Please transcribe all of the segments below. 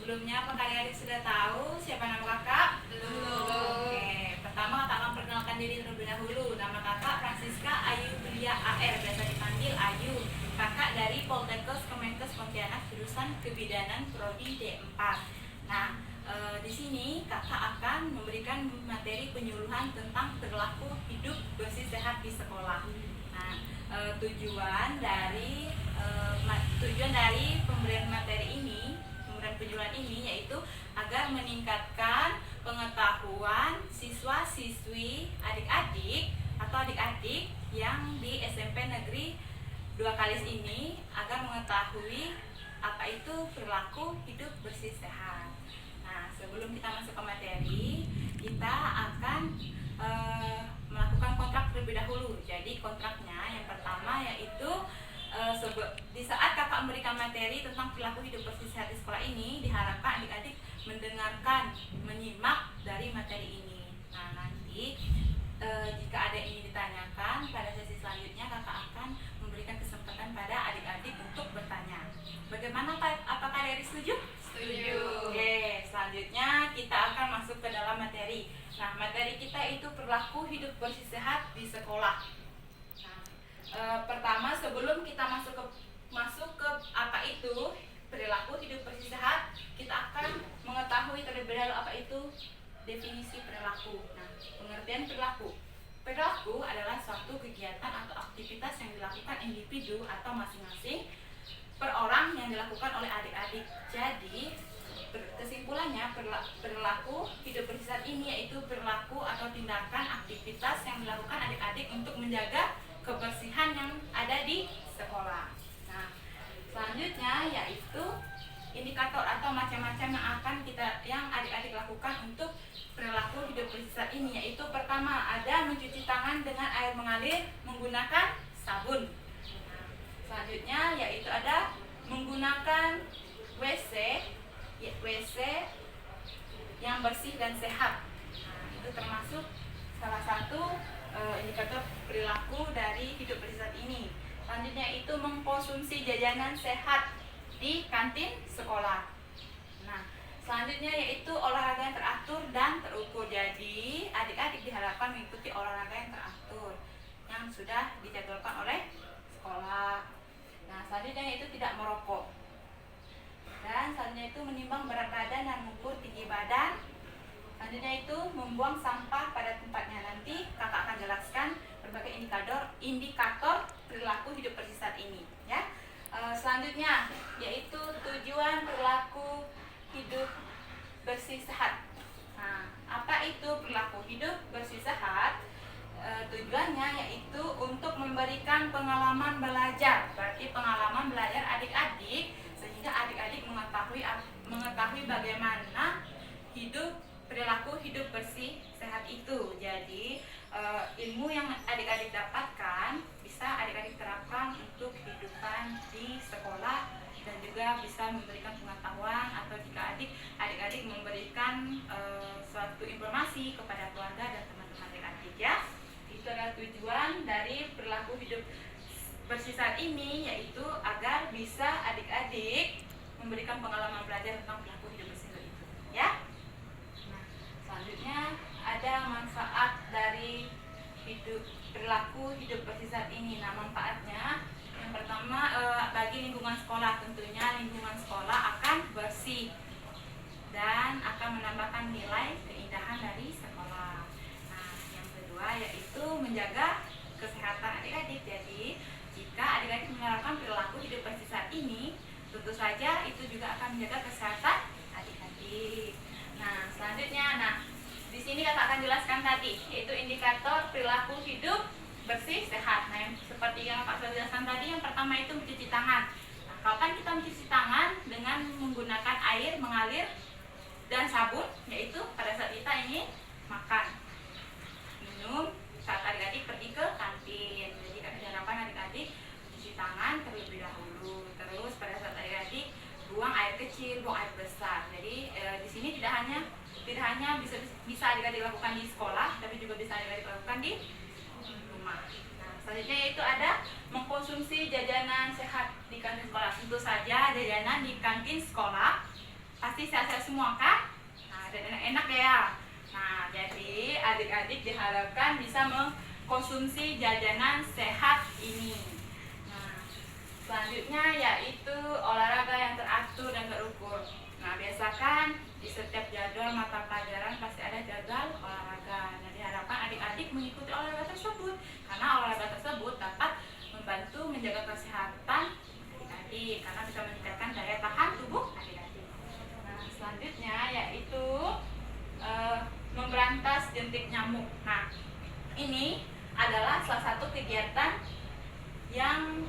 Sebelumnya, apa kalian sudah tahu siapa nama kakak? Belum. Oke, pertama kakak akan perkenalkan diri terlebih dahulu. Nama kakak Francisca Ayu Yulia AR, biasa dipanggil Ayu. Kakak dari Poltekkes Kemenkes Pontianak, jurusan Kebidanan Prodi D4. Nah, di sini kakak akan memberikan materi penyuluhan tentang perilaku hidup bersih sehat di sekolah. Nah, tujuan dari pemberian materi ini, pemberian penyuluhan ini yaitu agar meningkatkan pengetahuan siswa-siswi adik-adik atau adik-adik yang di SMP Negeri 2 Kalis ini agar mengetahui apa itu perilaku hidup bersih sehat. Nah, sebelum kita masuk ke materi, kita akan melakukan kontrak terlebih dahulu. Jadi kontraknya yang pertama yaitu di saat kakak memberikan materi tentang perilaku hidup bersih sehat di sekolah ini, diharapkan adik-adik mendengarkan, menyimak dari materi ini. Nah, nanti jika ada yang ingin ditanyakan pada sesi selanjutnya, kakak akan memberikan kesempatan pada adik-adik untuk bertanya. Bagaimana Pak? Apakah adik setuju? Setuju. Oke, selanjutnya kita akan masuk ke dalam materi. Nah, materi kita itu perilaku hidup bersih sehat di sekolah. Nah, pertama sebelum kita masuk ke apa itu perilaku hidup bersih sehat, kita akan mengetahui terlebih dahulu apa itu definisi perilaku. Nah, pengertian perilaku. Perilaku adalah suatu kegiatan atau aktivitas yang dilakukan individu atau masing-masing per orang yang dilakukan oleh adik-adik. Jadi, kesimpulannya perilaku hidup bersih sehat ini yaitu perilaku atau tindakan aktivitas yang dilakukan adik-adik untuk menjaga kebersihan yang ada di sekolah. Nah, selanjutnya yaitu indikator atau macam-macam yang adik-adik lakukan untuk perilaku hidup bersih sehat ini, yaitu pertama ada mencuci tangan dengan air mengalir menggunakan sabun. Nah, selanjutnya yaitu ada menggunakan WC yang bersih dan sehat. Nah, itu termasuk salah satu indikator perilaku dari hidup bersih sehat ini. Selanjutnya itu mengkonsumsi jajanan sehat di kantin sekolah. Nah, selanjutnya yaitu olahraga yang teratur dan terukur. Jadi, adik-adik diharapkan mengikuti olahraga yang teratur yang sudah dijadwalkan oleh sekolah. Nah, selanjutnya yaitu tidak merokok. Dan selanjutnya itu menimbang berat badan dan mengukur tinggi badan. Selanjutnya itu membuang sampah pada tempatnya. Nanti kakak akan jelaskan berbagai indikator perilaku hidup bersih sehat ini, ya. Selanjutnya yaitu tujuan perilaku hidup bersih sehat. Nah, apa itu perilaku hidup bersih sehat? Tujuannya yaitu untuk memberikan pengalaman belajar. Berarti pengalaman belajar adik-adik sehingga adik-adik mengetahui bagaimana perilaku hidup bersih sehat itu. Jadi ilmu yang adik-adik dapatkan bisa adik-adik terapkan untuk kehidupan di sekolah dan juga bisa memberikan pengetahuan atau jika adik-adik memberikan suatu informasi kepada keluarga dan teman-teman adik-adik, ya. Itu adalah tujuan dari perilaku hidup bersih sehat ini, yaitu agar bisa adik-adik memberikan pengalaman belajar tentang perilaku hidup bersih sehat itu, ya. Selanjutnya ada manfaat dari perilaku hidup bersih sehat ini. Nah, manfaatnya yang pertama bagi lingkungan sekolah, tentunya lingkungan sekolah akan bersih dan akan menambahkan nilai keindahan dari sekolah. Nah, yang kedua yaitu menjaga kesehatan adik-adik. Jadi, jika adik-adik menerapkan perilaku hidup bersih sehat ini, tentu saja itu juga akan menjaga kesehatan adik-adik. Nah, selanjutnya, di sini kakak akan jelaskan tadi, yaitu indikator perilaku hidup bersih sehat. Nah, yang seperti yang kakak sudah jelaskan tadi, yang pertama itu mencuci tangan. Nah, kapan kita mencuci tangan? Dengan menggunakan air mengalir dan sabun, yaitu pada saat kita ingin makan, minum, saat adik-adik pergi ke kantin. Jadi kami diharapkan adik-adik mencuci tangan terlebih dahulu. Terus pada saat adik-adik buang air kecil, buang air besar. Jadi di sini tidak hanya bisa adik-adik lakukan di sekolah, tapi juga bisa adik-adik lakukan di rumah. Nah, selanjutnya yaitu ada mengkonsumsi jajanan sehat di kantin sekolah. Tentu saja jajanan di kantin sekolah pasti sehat-sehat semua kan? Nah, dan enak-enak ya. Nah, jadi adik-adik diharapkan bisa mengkonsumsi jajanan sehat ini. Nah, selanjutnya yaitu olahraga yang teratur dan terukur. Nah, biasakan di setiap jadwal mata pelajaran pasti ada jadwal olahraga. Nah, diharapkan adik-adik mengikuti olahraga tersebut karena olahraga tersebut dapat membantu menjaga kesehatan adik-adik karena bisa meningkatkan daya tahan tubuh adik-adik. Nah, selanjutnya yaitu memberantas jentik nyamuk. Nah, ini adalah salah satu kegiatan yang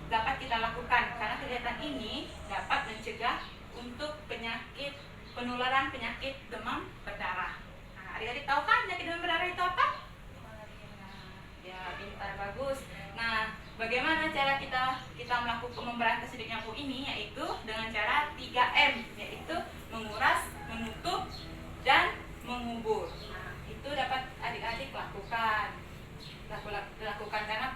dapat kita lakukan karena kegiatan ini dapat mencegah untuk penularan penyakit demam berdarah. Nah, adik-adik tahu kan penyakit demam berdarah itu apa? Ya, pintar, bagus. Nah, bagaimana cara kita melakukan memberantas jentik nyamuk ini? Yaitu dengan cara 3M, yaitu menguras, menutup, dan mengubur. Nah, itu dapat adik-adik lakukan karena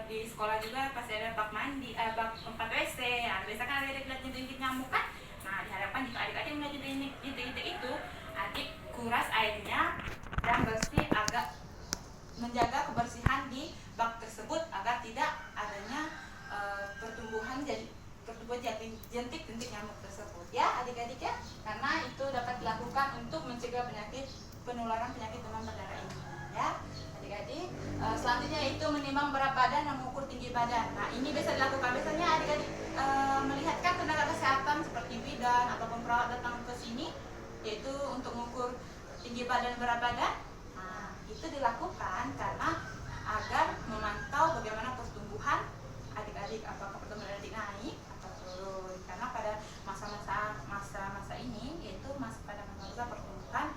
di sekolah juga pasti ada bak mandi, bak tempat WC. Nah, biasa kan adik-adik lihat jentik nyamuk kan? Nah, diharapkan jika adik-adik melihat jentik itu, adik kuras airnya dan bersih agar menjaga kebersihan di bak tersebut agar tidak adanya pertumbuhan jentik nyamuk tersebut ya adik-adik ya, karena itu dapat dilakukan untuk mencegah penularan penyakit demam berdarah ini ya adik-adik. Selanjutnya itu menimbang berat badan dan mengukur tinggi badan. Nah, ini bisa dilakukan biasanya adik-adik melihatkan tenaga kesehatan seperti bidan ataupun perawat datang ke sini yaitu untuk mengukur tinggi badan berat badan. Nah, itu dilakukan karena agar memantau bagaimana pertumbuhan adik-adik, apakah pertumbuhan adik naik atau turun, karena pada masa-masa ini yaitu pada masa pertumbuhan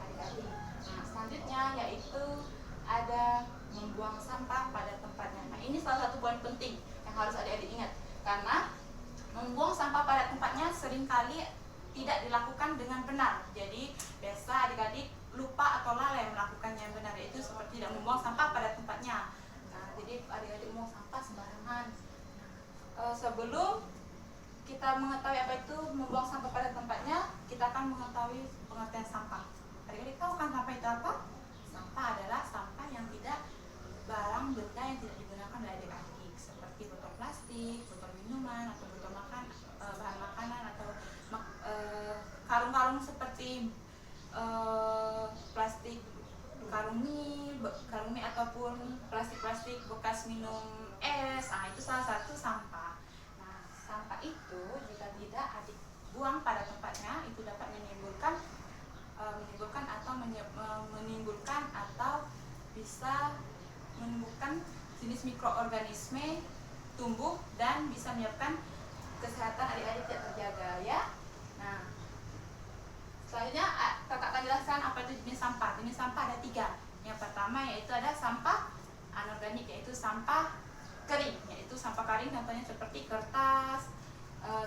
adik-adik. Nah, selanjutnya yaitu ada membuang sampah pada tempatnya. Nah, ini salah satu poin penting yang harus adik-adik ingat karena membuang sampah pada tempatnya seringkali tidak dilakukan dengan benar. Jadi biasa adik-adik lupa atau lalai melakukannya yang benar, yaitu seperti tidak membuang sampah pada tempatnya. Nah, jadi adik-adik membuang sampah sembarangan. Nah, sebelum kita mengetahui apa itu membuang sampah pada tempatnya, kita akan mengetahui pengertian sampah. Adik-adik tahu kan sampah itu apa? Sampah adalah sampah yang tidak barang benda yang tidak digunakan oleh adik-adik, seperti botol plastik, botol minuman, atau botol bahan makanan, atau karung-karung seperti plastik karung mie ataupun plastik bekas minum es. Nah, itu salah satu sampah. Nah, sampah itu jika tidak adik buang pada tempatnya itu dapat menimbulkan atau bisa menimbulkan jenis mikroorganisme tumbuh dan bisa menyebabkan kesehatan adik-adik tidak terjaga ya. Nah, selanjutnya kakak akan jelaskan apa itu jenis sampah. Jenis sampah ada 3. Yang pertama yaitu ada sampah anorganik, yaitu sampah kering, yaitu sampah kering contohnya seperti kertas,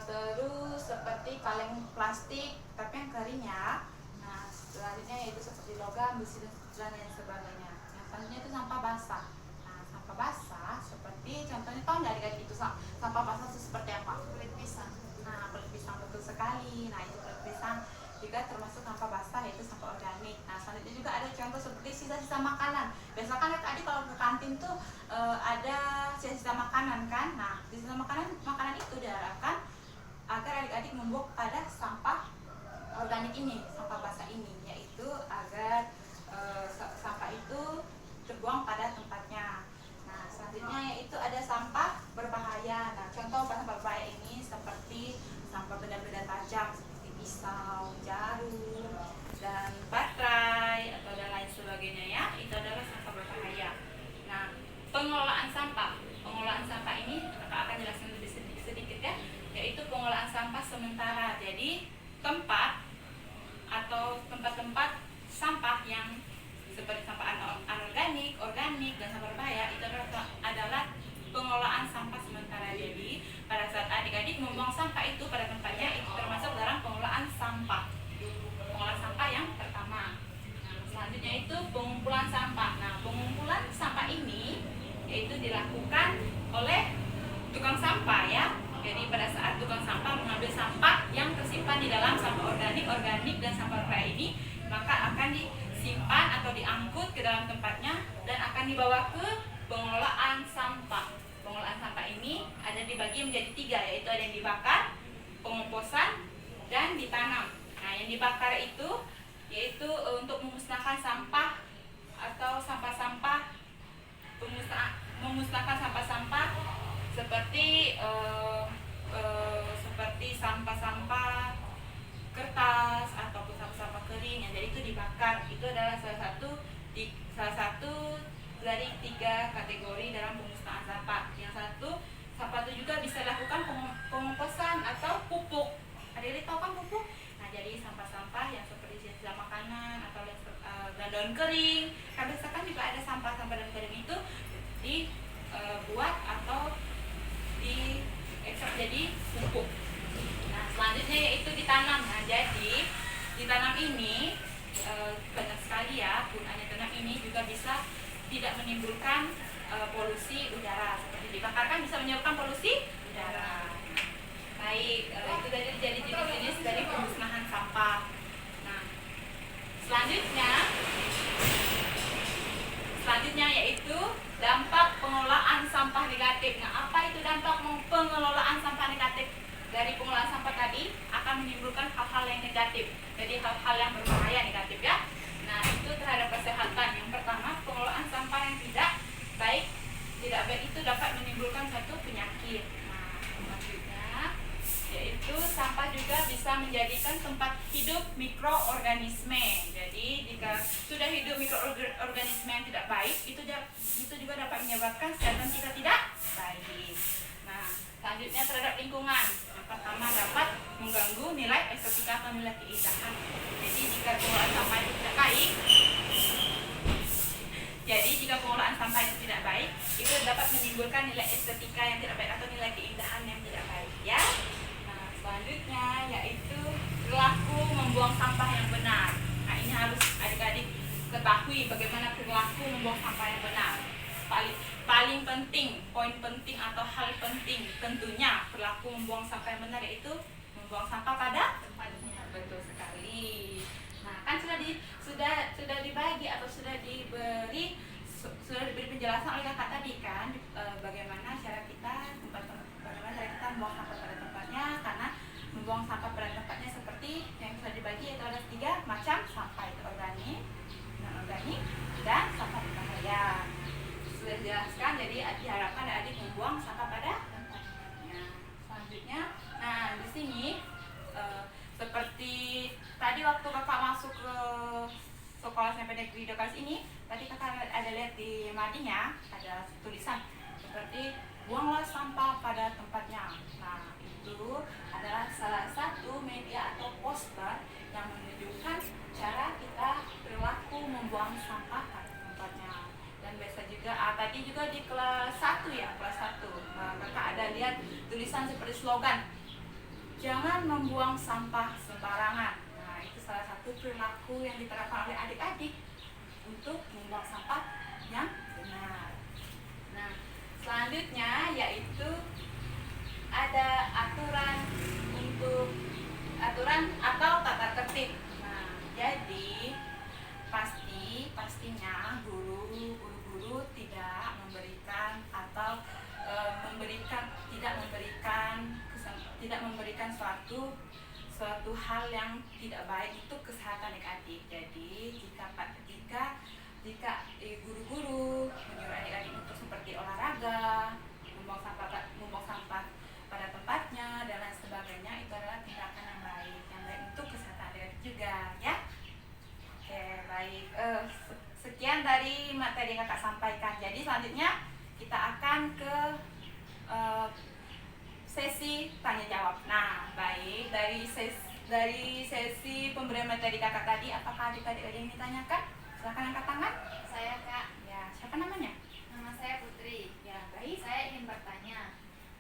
terus seperti kaleng plastik tapi yang kering ya. Nah, selanjutnya yaitu seperti logam, besi dan lain sebagainya. Yang selanjutnya itu sampah basah. Nah, sampah basah seperti contohnya tahu nggak adik-adik itu sampah basah itu seperti apa? Kulit pisang. Nah, kulit pisang betul sekali. Nah, itu kulit pisang juga termasuk sampah basah, yaitu sampah organik. Nah, selanjutnya juga ada contoh seperti sisa-sisa makanan. Biasanya kan adik kalau ke kantin tuh ada sisa-sisa makanan kan. Nah, sisa makanan itu diharapkan agar adik-adik membuang pada sampah organik ini, sampah basah ini, yaitu agar sampah itu terbuang pada tempatnya. Nah, selanjutnya yaitu ada sampah berbahaya. Nah, contoh sampah berbahaya ini seperti sampah benda-benda tajam seperti pisau, jarum, dan baterai atau dan lain sebagainya ya. Itu adalah sampah berbahaya. Nah, pengelolaan sampah ini kakak akan jelaskan lebih sedikit ya, yaitu pengelolaan sampah sementara. Jadi tempat sampah yang seperti sampah anorganik, organik, dan sampah berbahaya itu adalah pengelolaan sampah sementara. Jadi pada saat adik-adik membuang sampah itu pada tempatnya, itu termasuk dalam pengelolaan sampah. Pengelolaan sampah yang pertama. Nah, selanjutnya itu pengumpulan sampah. Nah, pengumpulan sampah ini yaitu dilakukan oleh tukang sampah ya. Jadi pada saat tukang sampah mengambil sampah yang tersimpan disimpan di dalam sampah organik dan sampah organik ini, maka akan disimpan atau diangkut ke dalam tempatnya dan akan dibawa ke pengelolaan sampah. Pengelolaan sampah ini ada dibagi menjadi 3, yaitu ada yang dibakar, pengomposan, dan ditanam. Nah, yang dibakar itu yaitu untuk memusnahkan sampah atau sampah-sampah, memusnahkan sampah-sampah seperti sampah-sampah kertas ataupun sampah-sampah kering yang jadi itu dibakar. Itu adalah salah satu dari 3 kategori dalam pemusnahan sampah. Yang satu, sampah itu juga bisa dilakukan pengomposan atau pupuk. Adik-adik tahu kan pupuk? Nah, jadi sampah-sampah yang seperti sisa makanan atau dan daun kering. Kan biasakan juga ada sampah-sampah daun kering itu dibuat atau diekstrak jadi pupuk. Nah, selanjutnya yaitu ditanam. Nah, jadi ditanam ini banyak sekali ya gunanya. Tanam ini juga bisa tidak menimbulkan polusi udara. Seperti dibakar kan bisa menyebabkan polusi udara. Baik, itu dari jadi jenis-jenis dari pemusnahan sampah. Nah, selanjutnya yaitu dampak pengelolaan sampah negatif. Nah, apa itu dampak pengelolaan sampah negatif? Dari pengelolaan sampah tadi akan menimbulkan hal-hal yang negatif. Jadi hal-hal yang berbahaya negatif ya. Nah, itu terhadap kesehatan. Yang pertama, pengelolaan sampah yang tidak baik itu dapat menimbulkan suatu penyakit. Nah, selanjutnya yaitu sampah juga bisa menjadikan tempat hidup mikroorganisme. Jadi jika sudah hidup mikroorganisme yang tidak baik, itu juga dapat menyebabkan kesehatan kita tidak baik. Nah, selanjutnya terhadap lingkungan. Yang pertama, dapat mengganggu nilai estetika atau nilai keindahan. Jadi jika pengelolaan sampah itu tidak baik, itu dapat menimbulkan nilai estetika yang tidak baik atau nilai keindahan yang tidak baik ya. Nah, selanjutnya yaitu perilaku membuang sampah yang benar. Nah, ini harus adik-adik ketahui bagaimana perilaku membuang sampah yang benar. Paling penting, poin penting atau hal penting tentunya perilaku membuang sampah yang benar yaitu membuang sampah pada tempatnya. Betul sekali. Nah, kan sudah dibagi atau sudah diberi penjelasan oleh kakak tadi kan, bagaimana cara kita membuang sampah pada tempatnya. Karena membuang sampah pada tempatnya seperti yang sudah dibagi yaitu ada 3 macam sampah, itu organik, non-organik, dan sampah berbahaya. Sudah dijelaskan, jadi diharapkan adik membuang sampah pada tempatnya. Selanjutnya, nah di sini seperti tadi waktu kakak masuk ke sekolah SMP Negeri Dokas ini, tadi kakak ada lihat di madingnya ada tulisan seperti buanglah sampah pada tempatnya. Nah, itu adalah salah satu media atau poster yang menunjukkan cara kita perilaku membuang sampah pada tempatnya. Dan biasa juga tadi juga di kelas 1 ya, kelas 1 kakak ada lihat tulisan seperti slogan, jangan membuang sampah sembarangan. Nah, itu salah satu perilaku yang diterapkan oleh adik-adik untuk membuang sampah yang benar. Nah, selanjutnya yaitu ada aturan atau tata tertib. Nah, jadi pastinya guru-guru tidak memberikan atau tidak memberikan suatu hal yang tidak baik itu kesehatan adik-adik. Jadi jika guru-guru menyuruh adik-adik untuk seperti olahraga, membuang sampah pada tempatnya dan lain sebagainya, itu adalah tindakan yang baik untuk kesehatan adik-adik juga ya. Oke, baik. Sekian dari materi yang kakak sampaikan. Jadi selanjutnya kita akan ke sesi tanya jawab. Nah, baik, dari sesi pemberian materi kakak tadi, apakah adik-adik ada yang ditanyakan? Silakan angkat tangan. Saya Kak. Ya, siapa namanya? Nama saya Putri. Ya, baik. Saya ingin bertanya.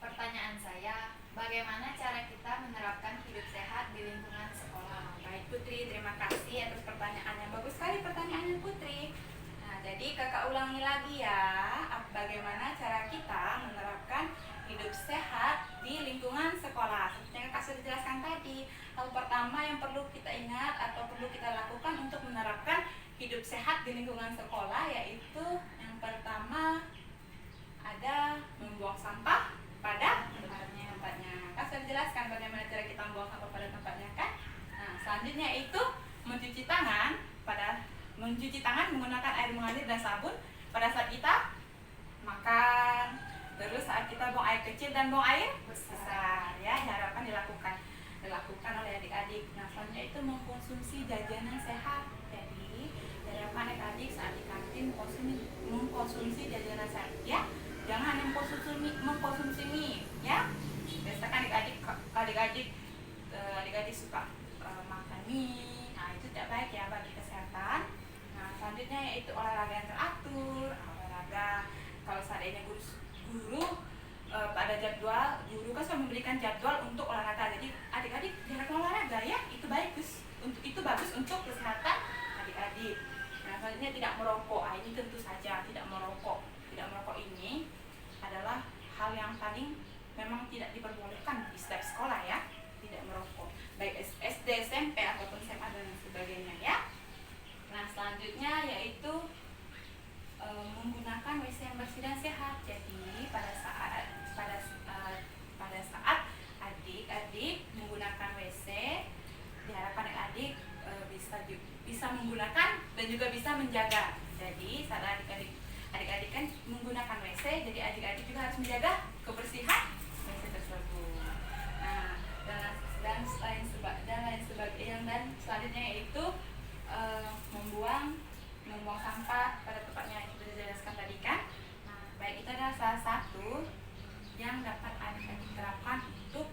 Pertanyaan saya, bagaimana cara kita menerapkan hidup sehat di lingkungan sekolah? Baik Putri, terima kasih atas pertanyaannya. Bagus sekali pertanyaannya Putri. Nah, jadi kakak ulangi lagi ya, bagaimana cara kita menerapkan hidup sehat di lingkungan sekolah. Seperti yang kakak sudah jelaskan tadi, hal pertama yang perlu kita ingat atau perlu kita lakukan untuk menerapkan hidup sehat di lingkungan sekolah, yaitu yang pertama ada membuang sampah pada tempatnya. Kan sudah dijelaskan bagaimana cara kita membuang sampah pada tempatnya kan? Nah, selanjutnya itu mencuci tangan menggunakan air mengalir dan sabun pada saat kita makan, terus saat kita buang air kecil dan buang air besar, ya diharapkan dilakukan oleh adik-adik. Nah, selanjutnya itu mengkonsumsi jajanan sehat. Jadi diharapkan adik-adik saat di kantin mengkonsumsi jajanan sehat, ya jangan mengkonsumsi mie, ya. Biasakan adik-adik suka makan mie. Nah, itu tidak baik ya bagi kesehatan. Nah, selanjutnya yaitu olahraga yang teratur. Olahraga kalau seandainya guru pada jadwal, guru kan sudah memberikan jadwal untuk olahraga. Jadi adik-adik diharapkan olahraga, ya. Itu bagus untuk kesehatan adik-adik. Nah, selanjutnya tidak merokok. Ini tentu saja tidak merokok. Tidak merokok ini adalah hal yang paling memang tidak diperbolehkan di setiap sekolah, ya. Tidak merokok, baik SD, SMP ataupun SMA dan sebagainya, ya. Nah, selanjutnya yaitu menggunakan WC yang bersih dan sehat. Jadi pada saat adik-adik menggunakan WC, diharapkan adik bisa menggunakan dan juga bisa menjaga. Jadi saat adik-adik kan menggunakan WC, jadi adik-adik juga harus menjaga kebersihan WC tersebut. Nah, dan selanjutnya yaitu membuang sampah pada tempatnya, itu sudah dijelaskan tadi kan. Nah, baik, itu adalah salah satu yang dapat adik-adik terapkan untuk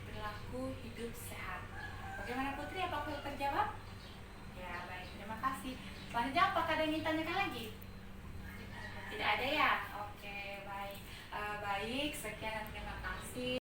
perilaku hidup sehat. Bagaimana Putri? Apakah terjawab? Ya, baik, terima kasih. Selanjutnya apakah ada yang ingin tanyakan lagi? Tidak ada ya? Oke, baik. Baik, sekian dan terima kasih.